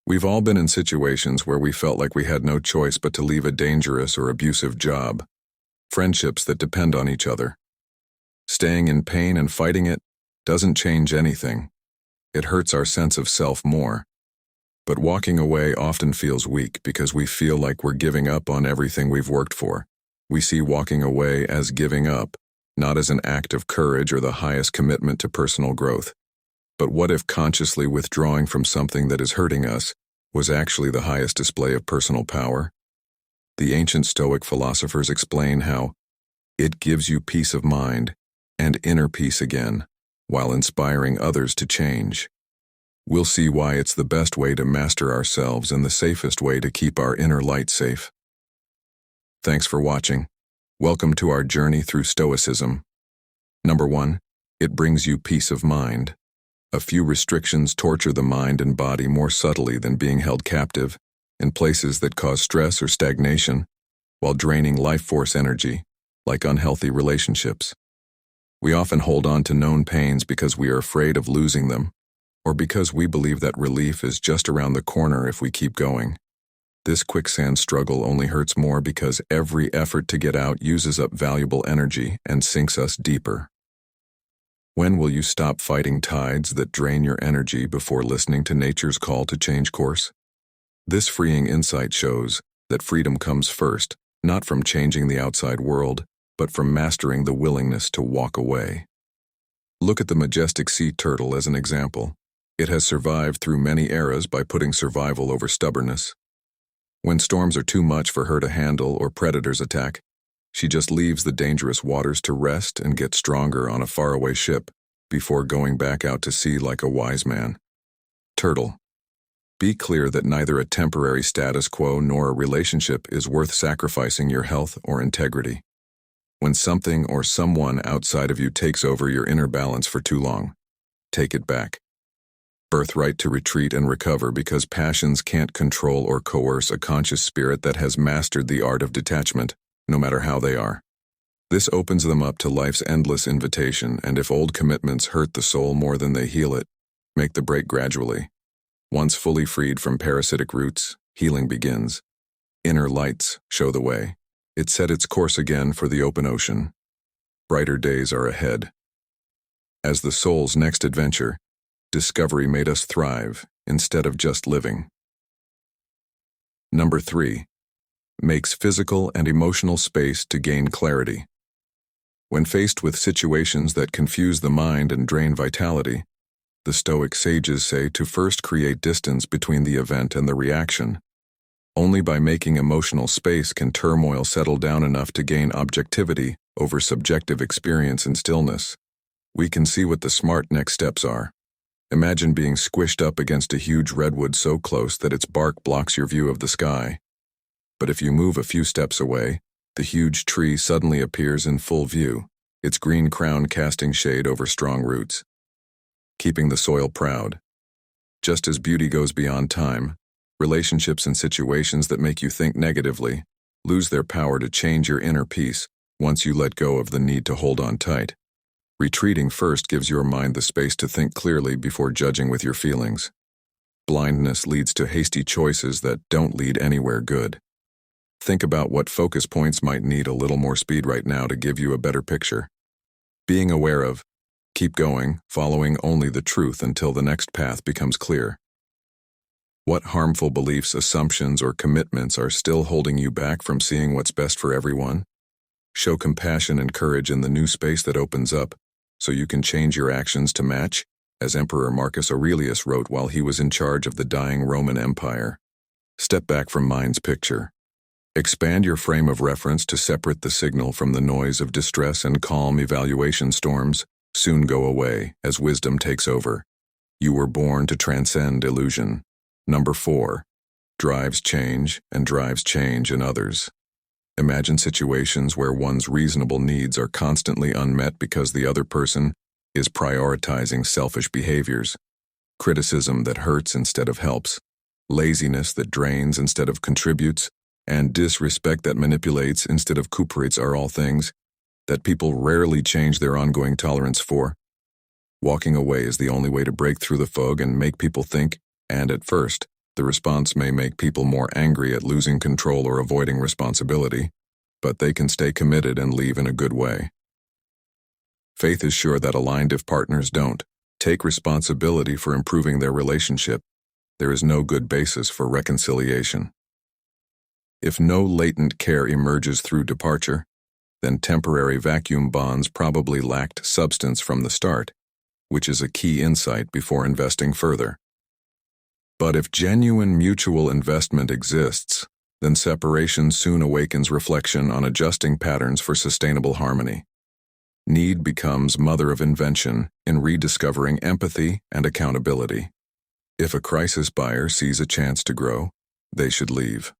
We've all been in situations where we felt like we had no choice but to leave a dangerous or abusive job, friendships that depend on each other. Staying in pain and fighting it doesn't change anything. It hurts our sense of self more. But walking away often feels weak because we feel like we're giving up on everything we've worked for. We see walking away as giving up, not as an act of courage or the highest commitment to personal growth. But what if consciously withdrawing from something that is hurting us was actually the highest display of personal power? The ancient Stoic philosophers explain how it gives you peace of mind and inner peace again, while inspiring others to change. We'll see why it's the best way to master ourselves and the safest way to keep our inner light safe. Thanks for watching. Welcome to our journey through Stoicism. Number 1, it brings you peace of mind. A few restrictions torture the mind and body more subtly than being held captive in places that cause stress or stagnation, while draining life force energy, like unhealthy relationships. We often hold on to known pains because we are afraid of losing them, or because we believe that relief is just around the corner if we keep going. This quicksand struggle only hurts more because every effort to get out uses up valuable energy and sinks us deeper. When will you stop fighting tides that drain your energy before listening to nature's call to change course? This freeing insight shows that freedom comes first, not from changing the outside world, but from mastering the willingness to walk away. Look at the majestic sea turtle as an example. It has survived through many eras by putting survival over stubbornness. When storms are too much for her to handle or predators attack, she just leaves the dangerous waters to rest and get stronger on a faraway ship before going back out to sea like a wise man. Turtle. Be clear that neither a temporary status quo nor a relationship is worth sacrificing your health or integrity. When something or someone outside of you takes over your inner balance for too long, take it back. Birthright to retreat and recover because passions can't control or coerce a conscious spirit that has mastered the art of detachment, no matter how they are. This opens them up to life's endless invitation, and if old commitments hurt the soul more than they heal it, make the break gradually. Once fully freed from parasitic roots, healing begins. Inner lights show the way. It set its course again for the open ocean. Brighter days are ahead. As the soul's next adventure, discovery made us thrive instead of just living. Number 3. Makes physical and emotional space to gain clarity. When faced with situations that confuse the mind and drain vitality, the Stoic sages say to first create distance between the event and the reaction. Only by making emotional space can turmoil settle down enough to gain objectivity over subjective experience and stillness. We can see what the smart next steps are. Imagine being squished up against a huge redwood so close that its bark blocks your view of the sky. But if you move a few steps away, the huge tree suddenly appears in full view, its green crown casting shade over strong roots. Keeping the soil proud. Just as beauty goes beyond time, relationships and situations that make you think negatively lose their power to change your inner peace once you let go of the need to hold on tight. Retreating first gives your mind the space to think clearly before judging with your feelings. Blindness leads to hasty choices that don't lead anywhere good. Think about what focus points might need a little more speed right now to give you a better picture. Being aware of, keep going, following only the truth until the next path becomes clear. What harmful beliefs, assumptions, or commitments are still holding you back from seeing what's best for everyone? Show compassion and courage in the new space that opens up, so you can change your actions to match, as Emperor Marcus Aurelius wrote while he was in charge of the dying Roman Empire. Step back from mind's picture. Expand your frame of reference to separate the signal from the noise of distress, and calm evaluation storms soon go away as wisdom takes over. You were born to transcend illusion. Number 4. Drives change and drives change in others. Imagine situations where one's reasonable needs are constantly unmet because the other person is prioritizing selfish behaviors. Criticism that hurts instead of helps. Laziness that drains instead of contributes. And disrespect that manipulates instead of cooperates are all things that people rarely change their ongoing tolerance for. Walking away is the only way to break through the fog and make people think, and at first, The response may make people more angry at losing control or avoiding responsibility, but they can stay committed and leave in a good way. Faith is sure that aligned if partners don't take responsibility for improving their relationship, there is no good basis for reconciliation. If no latent care emerges through departure, then temporary vacuum bonds probably lacked substance from the start, which is a key insight before investing further. But if genuine mutual investment exists, then separation soon awakens reflection on adjusting patterns for sustainable harmony. Need becomes mother of invention in rediscovering empathy and accountability. If a crisis buyer sees a chance to grow, they should leave.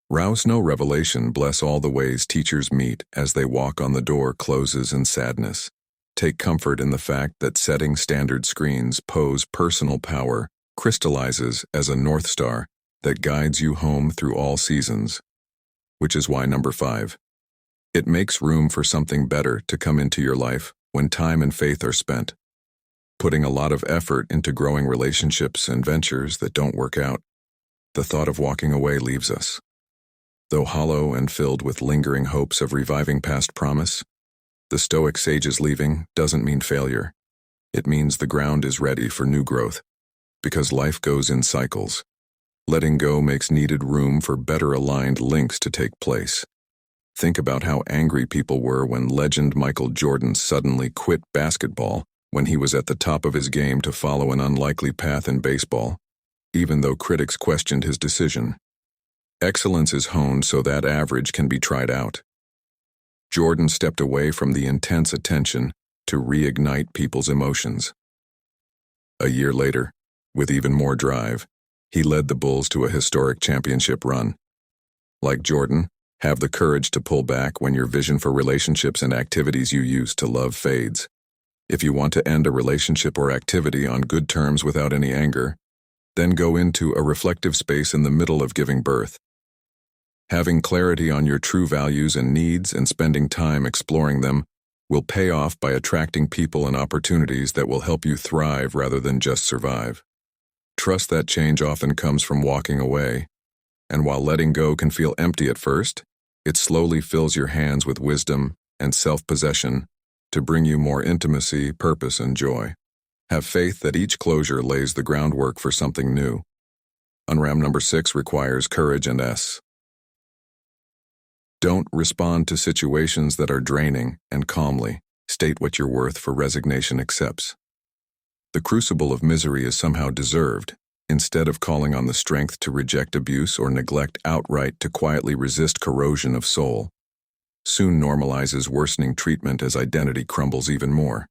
Rouse no revelation bless all the ways teachers meet as they walk on the door closes in sadness. Take comfort in the fact that setting standard screens pose personal power crystallizes as a North Star that guides you home through all seasons. Which is why number 5. It makes room for something better to come into your life when time and faith are spent. Putting a lot of effort into growing relationships and ventures that don't work out, the thought of walking away leaves us. Though hollow and filled with lingering hopes of reviving past promise, the Stoic sage's leaving doesn't mean failure. It means the ground is ready for new growth, because life goes in cycles. Letting go makes needed room for better aligned links to take place. Think about how angry people were when legend Michael Jordan suddenly quit basketball when he was at the top of his game to follow an unlikely path in baseball, even though critics questioned his decision. Excellence is honed so that average can be tried out. Jordan stepped away from the intense attention to reignite people's emotions. A year later, with even more drive, he led the Bulls to a historic championship run. Like Jordan, have the courage to pull back when your vision for relationships and activities you used to love fades. If you want to end a relationship or activity on good terms without any anger, then go into a reflective space in the middle of giving birth. Having clarity on your true values and needs and spending time exploring them will pay off by attracting people and opportunities that will help you thrive rather than just survive. Trust that change often comes from walking away, and while letting go can feel empty at first, it slowly fills your hands with wisdom and self-possession to bring you more intimacy, purpose, and joy. Have faith that each closure lays the groundwork for something new. Unram number 6 requires courage and S. Don't respond to situations that are draining and calmly state what you're worth for resignation accepts. The crucible of misery is somehow deserved, instead of calling on the strength to reject abuse or neglect outright to quietly resist corrosion of soul. Soon normalizes worsening treatment as identity crumbles even more.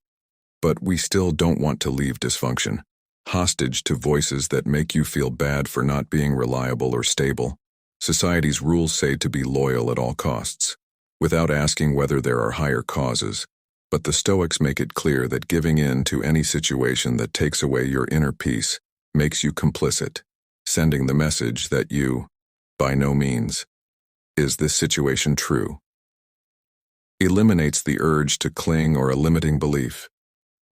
But we still don't want to leave dysfunction, hostage to voices that make you feel bad for not being reliable or stable. Society's rules say to be loyal at all costs, without asking whether there are higher causes. But the Stoics make it clear that giving in to any situation that takes away your inner peace makes you complicit, sending the message that you, by no means, is this situation true? Eliminates the urge to cling or a limiting belief.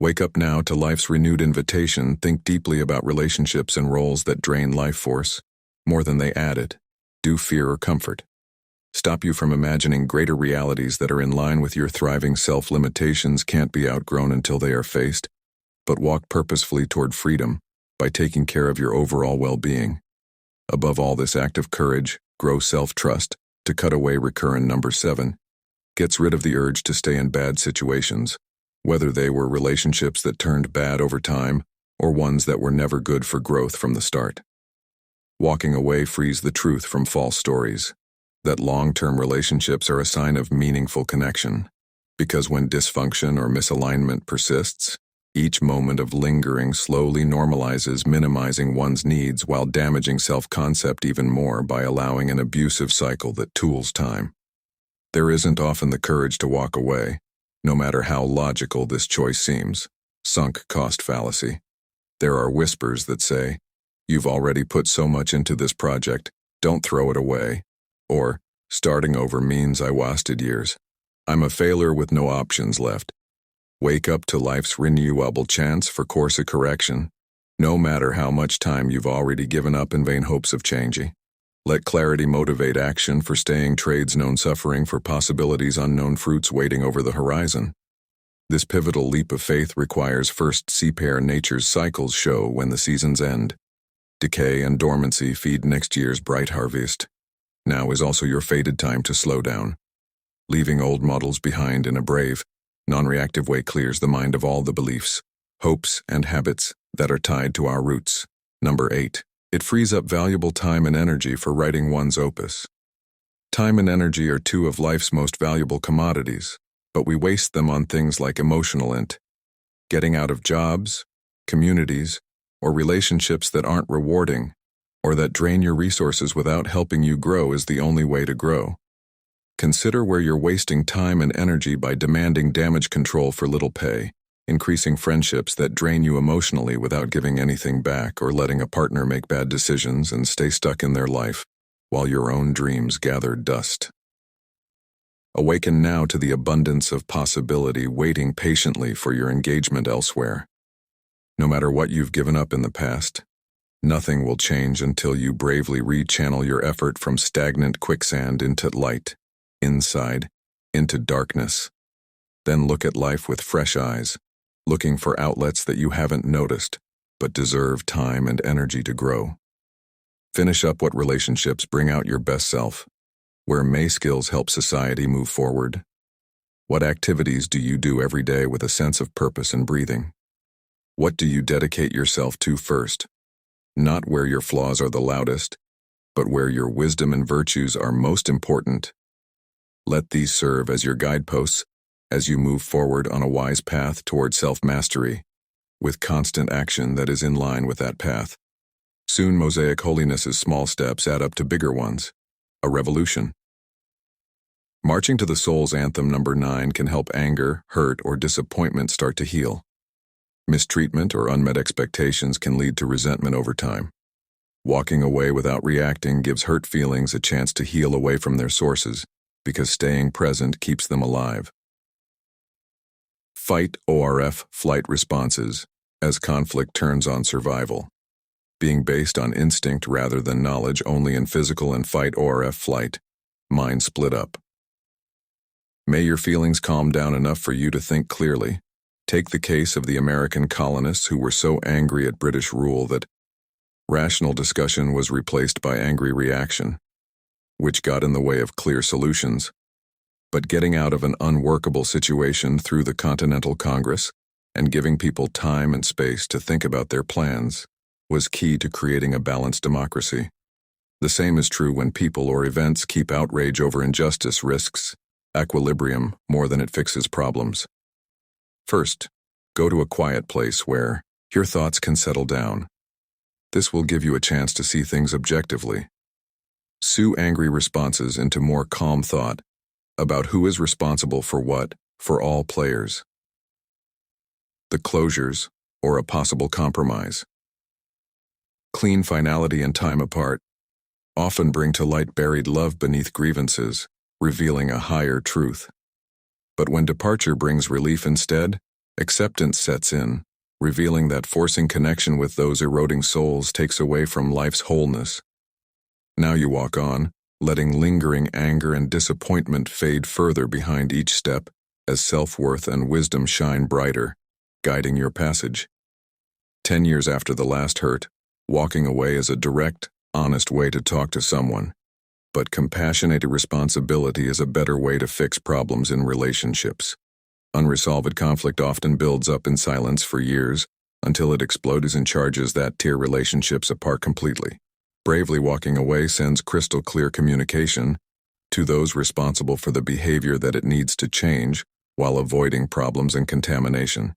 Wake up now to life's renewed invitation. Think deeply about relationships and roles that drain life force more than they added. Do fear or comfort. Stop you from imagining greater realities that are in line with your thriving self-limitations can't be outgrown until they are faced, but walk purposefully toward freedom by taking care of your overall well-being. Above all, this act of courage, grow self-trust, to cut away recurrent number 7, gets rid of the urge to stay in bad situations, whether they were relationships that turned bad over time or ones that were never good for growth from the start. Walking away frees the truth from false stories, that long-term relationships are a sign of meaningful connection, because when dysfunction or misalignment persists, each moment of lingering slowly normalizes minimizing one's needs while damaging self-concept even more by allowing an abusive cycle that tools time. There isn't often the courage to walk away, no matter how logical this choice seems. Sunk cost fallacy. There are whispers that say, "You've already put so much into this project, don't throw it away." Or, "Starting over means I wasted years. I'm a failure with no options left." Wake up to life's renewable chance for course of correction. No matter how much time you've already given up in vain hopes of changing. Let clarity motivate action, for staying trades known suffering, for possibilities unknown fruits waiting over the horizon. This pivotal leap of faith requires first see-pair nature's cycles show when the seasons end. Decay and dormancy feed next year's bright harvest. Now is also your fated time to slow down. Leaving old models behind in a brave, non-reactive way clears the mind of all the beliefs, hopes, and habits that are tied to our roots. Number 8. It frees up valuable time and energy for writing one's opus. Time and energy are two of life's most valuable commodities, but we waste them on things like emotional getting out of jobs, communities, or relationships that aren't rewarding, or that drain your resources without helping you grow is the only way to grow. Consider where you're wasting time and energy by demanding damage control for little pay, increasing friendships that drain you emotionally without giving anything back, or letting a partner make bad decisions and stay stuck in their life while your own dreams gather dust. Awaken now to the abundance of possibility waiting patiently for your engagement elsewhere. No matter what you've given up in the past, nothing will change until you bravely rechannel your effort from stagnant quicksand into light, inside, into darkness. Then look at life with fresh eyes, looking for outlets that you haven't noticed, but deserve time and energy to grow. Finish up what relationships bring out your best self. Where may skills help society move forward? What activities do you do every day with a sense of purpose and breathing? What do you dedicate yourself to first? Not where your flaws are the loudest, but where your wisdom and virtues are most important. Let these serve as your guideposts as you move forward on a wise path toward self-mastery, with constant action that is in line with that path. Soon Mosaic holiness's small steps add up to bigger ones, a revolution. Marching to the soul's anthem number 9 can help anger, hurt, or disappointment start to heal. Mistreatment or unmet expectations can lead to resentment over time. Walking away without reacting gives hurt feelings a chance to heal away from their sources, because staying present keeps them alive. Fight ORF flight responses as conflict turns on survival. Being based on instinct rather than knowledge only in physical and fight ORF flight, mind split up. May your feelings calm down enough for you to think clearly. Take the case of the American colonists who were so angry at British rule that rational discussion was replaced by angry reaction, which got in the way of clear solutions. But getting out of an unworkable situation through the Continental Congress and giving people time and space to think about their plans was key to creating a balanced democracy. The same is true when people or events keep outrage over injustice risks equilibrium more than it fixes problems. First, go to a quiet place where your thoughts can settle down. This will give you a chance to see things objectively. Sue angry responses into more calm thought about who is responsible for what for all players. The closures, or a possible compromise. Clean finality and time apart often bring to light buried love beneath grievances, revealing a higher truth. But when departure brings relief instead, acceptance sets in, revealing that forcing connection with those eroding souls takes away from life's wholeness. Now you walk on, letting lingering anger and disappointment fade further behind each step as self-worth and wisdom shine brighter, guiding your passage. 10 years after the last hurt, walking away is a direct, honest way to talk to someone. But compassionate responsibility is a better way to fix problems in relationships. Unresolved conflict often builds up in silence for years until it explodes and charges that tear relationships apart completely. Bravely walking away sends crystal clear communication to those responsible for the behavior that it needs to change while avoiding problems and contamination.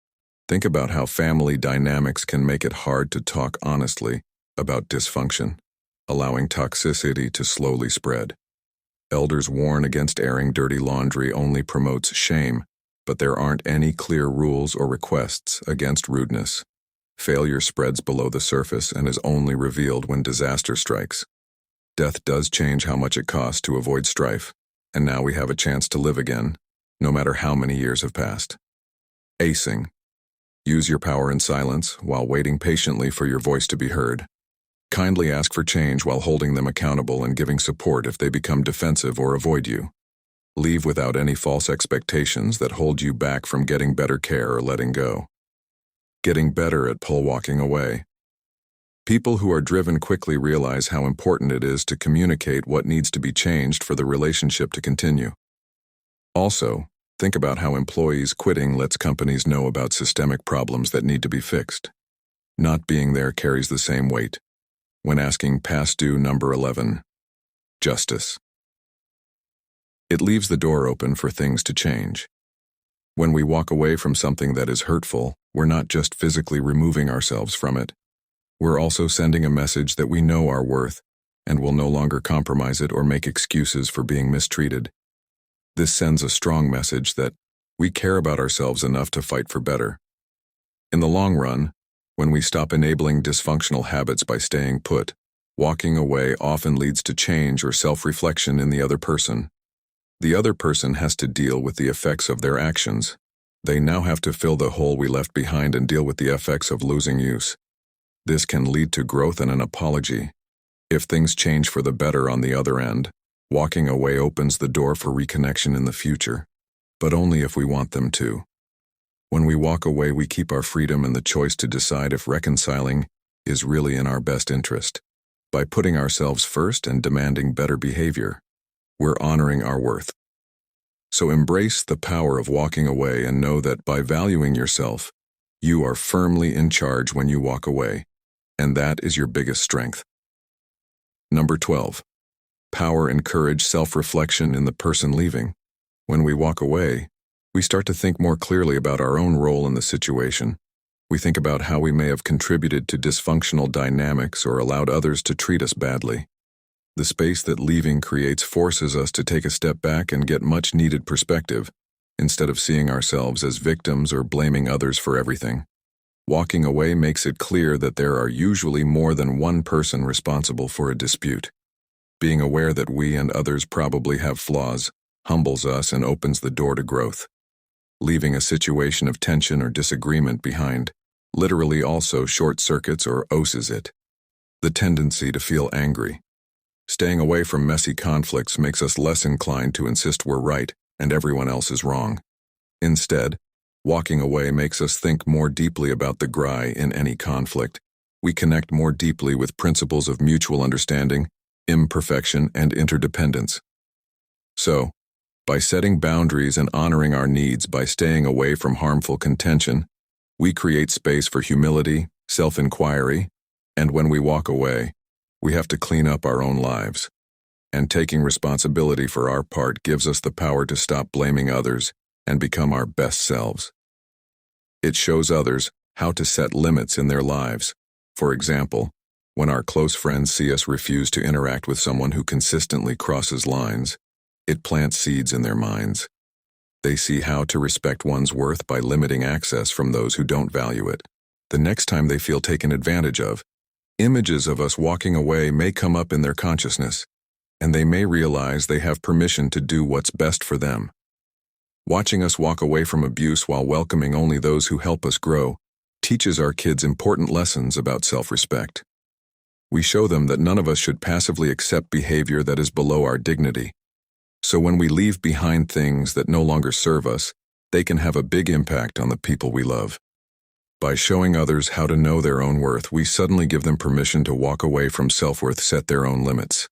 Think about how family dynamics can make it hard to talk honestly about dysfunction, allowing toxicity to slowly spread. Elders warn against airing dirty laundry only promotes shame, but there aren't any clear rules or requests against rudeness. Failure spreads below the surface and is only revealed when disaster strikes. Death does change how much it costs to avoid strife, and now we have a chance to live again, no matter how many years have passed. Acing. Use your power in silence while waiting patiently for your voice to be heard. Kindly ask for change while holding them accountable and giving support if they become defensive or avoid you. Leave without any false expectations that hold you back from getting better care or letting go. Getting better at walking away. People who are driven quickly realize how important it is to communicate what needs to be changed for the relationship to continue. Also, think about how employees quitting lets companies know about systemic problems that need to be fixed. Not being there carries the same weight. When asking past due number 11, justice. It leaves the door open for things to change. When we walk away from something that is hurtful, we're not just physically removing ourselves from it. We're also sending a message that we know our worth and will no longer compromise it or make excuses for being mistreated. This sends a strong message that we care about ourselves enough to fight for better. In the long run, when we stop enabling dysfunctional habits by staying put, walking away often leads to change or self-reflection in the other person. The other person has to deal with the effects of their actions. They now have to fill the hole we left behind and deal with the effects of losing use. This can lead to growth and an apology. If things change for the better on the other end, walking away opens the door for reconnection in the future, but only if we want them to. When we walk away, we keep our freedom and the choice to decide if reconciling is really in our best interest. By putting ourselves first and demanding better behavior, we're honoring our worth. So embrace the power of walking away and know that by valuing yourself, you are firmly in charge when you walk away, and that is your biggest strength. Number 12. Power and courage self-reflection in the person leaving. When we walk away, we start to think more clearly about our own role in the situation. We think about how we may have contributed to dysfunctional dynamics or allowed others to treat us badly. The space that leaving creates forces us to take a step back and get much-needed perspective, instead of seeing ourselves as victims or blaming others for everything. Walking away makes it clear that there are usually more than one person responsible for a dispute. Being aware that we and others probably have flaws humbles us and opens the door to growth. Leaving a situation of tension or disagreement behind literally also short-circuits or oses it. The tendency to feel angry. Staying away from messy conflicts makes us less inclined to insist we're right and everyone else is wrong. Instead, walking away makes us think more deeply about the gray in any conflict. We connect more deeply with principles of mutual understanding, imperfection, and interdependence. So, by setting boundaries and honoring our needs by staying away from harmful contention, we create space for humility, self-inquiry, and when we walk away, we have to clean up our own lives. And taking responsibility for our part gives us the power to stop blaming others and become our best selves. It shows others how to set limits in their lives. For example, when our close friends see us refuse to interact with someone who consistently crosses lines, it plants seeds in their minds. They see how to respect one's worth by limiting access from those who don't value it. The next time they feel taken advantage of, images of us walking away may come up in their consciousness, and they may realize they have permission to do what's best for them. Watching us walk away from abuse while welcoming only those who help us grow teaches our kids important lessons about self-respect. We show them that none of us should passively accept behavior that is below our dignity. So when we leave behind things that no longer serve us, they can have a big impact on the people we love. By showing others how to know their own worth, we suddenly give them permission to walk away from self-worth, set their own limits.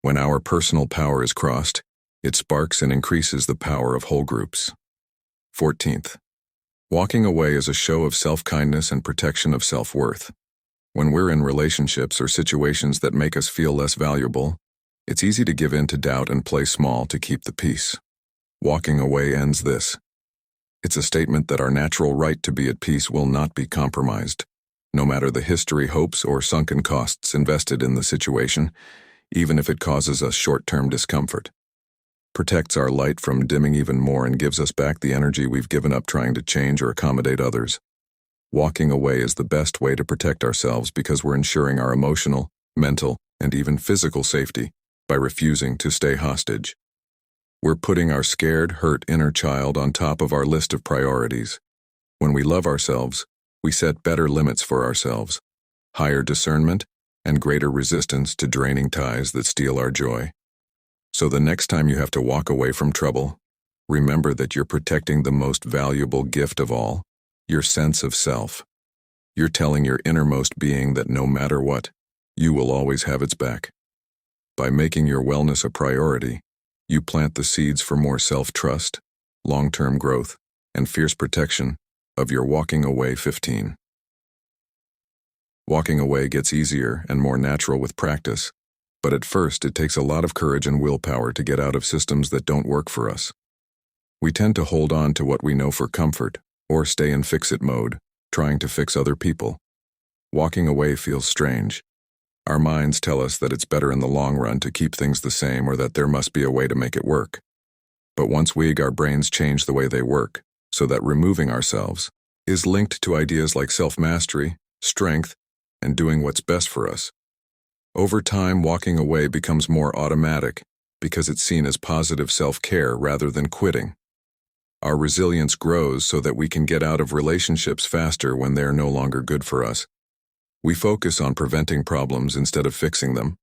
When our personal power is crossed, it sparks and increases the power of whole groups. 14th. Walking away is a show of self-kindness and protection of self-worth. When we're in relationships or situations that make us feel less valuable, it's easy to give in to doubt and play small to keep the peace. Walking away ends this. It's a statement that our natural right to be at peace will not be compromised, no matter the history, hopes, or sunken costs invested in the situation, even if it causes us short-term discomfort. Protects our light from dimming even more and gives us back the energy we've given up trying to change or accommodate others. Walking away is the best way to protect ourselves because we're ensuring our emotional, mental, and even physical safety by refusing to stay hostage. We're putting our scared, hurt inner child on top of our list of priorities. When we love ourselves, we set better limits for ourselves, higher discernment, and greater resistance to draining ties that steal our joy. So the next time you have to walk away from trouble, remember that you're protecting the most valuable gift of all, your sense of self. You're telling your innermost being that no matter what, you will always have its back. By making your wellness a priority, you plant the seeds for more self-trust, long-term growth, and fierce protection of your walking away 15. Walking away gets easier and more natural with practice, but at first it takes a lot of courage and willpower to get out of systems that don't work for us. We tend to hold on to what we know for comfort, or stay in fix-it mode, trying to fix other people. Walking away feels strange. Our minds tell us that it's better in the long run to keep things the same or that there must be a way to make it work. But once our brains change the way they work, so that removing ourselves is linked to ideas like self-mastery, strength, and doing what's best for us. Over time, walking away becomes more automatic because it's seen as positive self-care rather than quitting. Our resilience grows so that we can get out of relationships faster when they're no longer good for us. We focus on preventing problems instead of fixing them.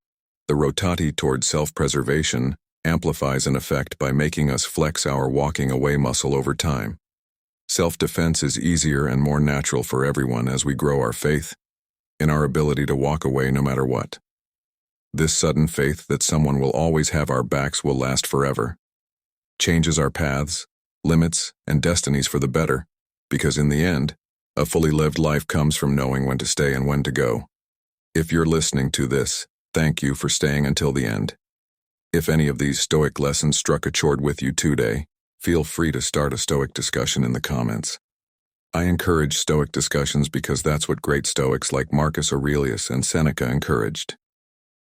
The rotati toward self-preservation amplifies an effect by making us flex our walking away muscle over time. Self-defense is easier and more natural for everyone as we grow our faith in our ability to walk away no matter what. This sudden faith that someone will always have our backs will last forever changes our paths, limits, and destinies for the better, because in the end, a fully lived life comes from knowing when to stay and when to go. If you're listening to this, thank you for staying until the end. If any of these Stoic lessons struck a chord with you today, feel free to start a Stoic discussion in the comments. I encourage Stoic discussions because that's what great Stoics like Marcus Aurelius and Seneca encouraged.